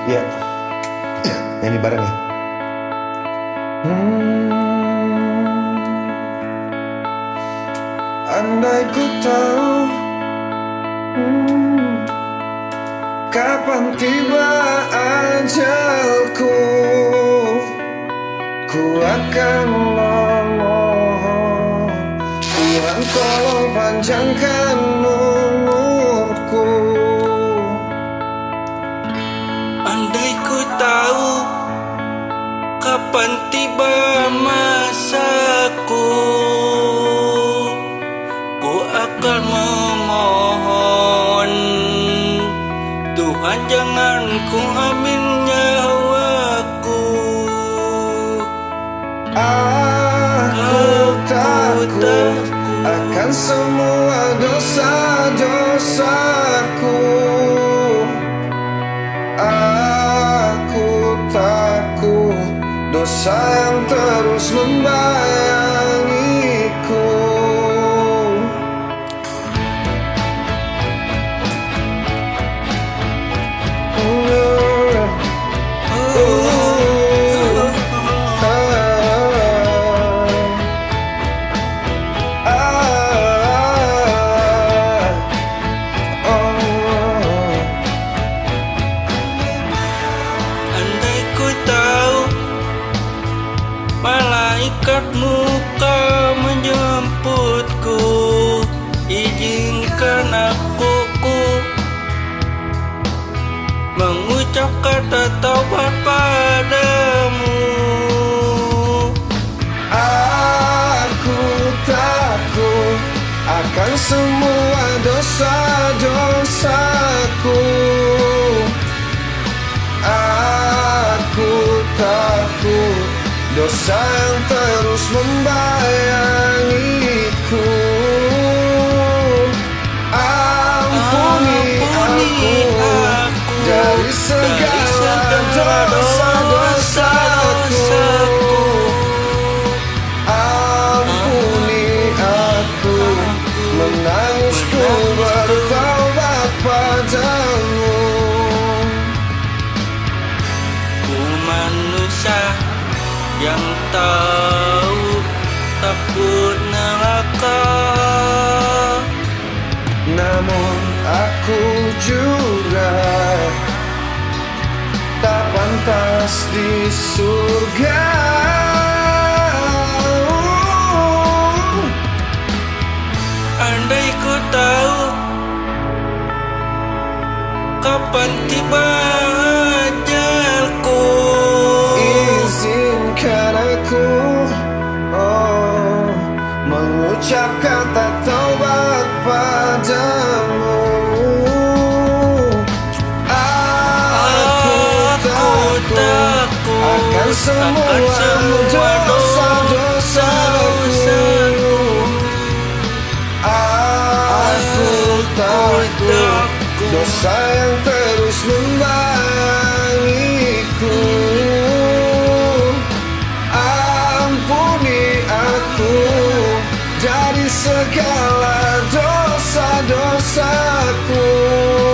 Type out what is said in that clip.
Ya, nyanyi bareng ya. Andai ku tahu kapan tiba ajalku, ku akan memohon Tuhan tolong panjangkan umurku. Andai ku tahu kapan tiba masaku, ku akan memohon Tuhan jangan ku ambil nyawaku. Aku takut akan semua dosa-dosaku. Aku takut dosa yang terus membayangiku. Andai ku tahu malaikat muka menjemputku, izinkan aku mengucap kata taubat padamu. Aku takut akan semua dosa-dosaku. Aku takut dosa yang terus membayangiku. Ampuni aku dari segala dosa-dosaku. Ampuni aku, menangisku bertaubat padamu. Ku manusia yang tahu takut neraka, namun aku juga tak pantas di surga. andai ku tahu kapan tiba ajalku, Izinkan aku mengucap kata taubat padamu. Aku takut akan semua dosa-dosaku. Aku takut dosa yang terus membayangiku. Ampuni aku dari segala dosa-dosaku. Ampuni aku, menangisku bertaubat padamu. Ku manusia yang tahu takut neraka, namun aku juga tak pantas di surga. Izinkan aku mengucap kata taubat padamu. Aku takut akan semua dosa-dosaku. Aku takut dosa yang terus membayangiku. Ampuni aku dari segala dosa-dosaku. Ampuni aku,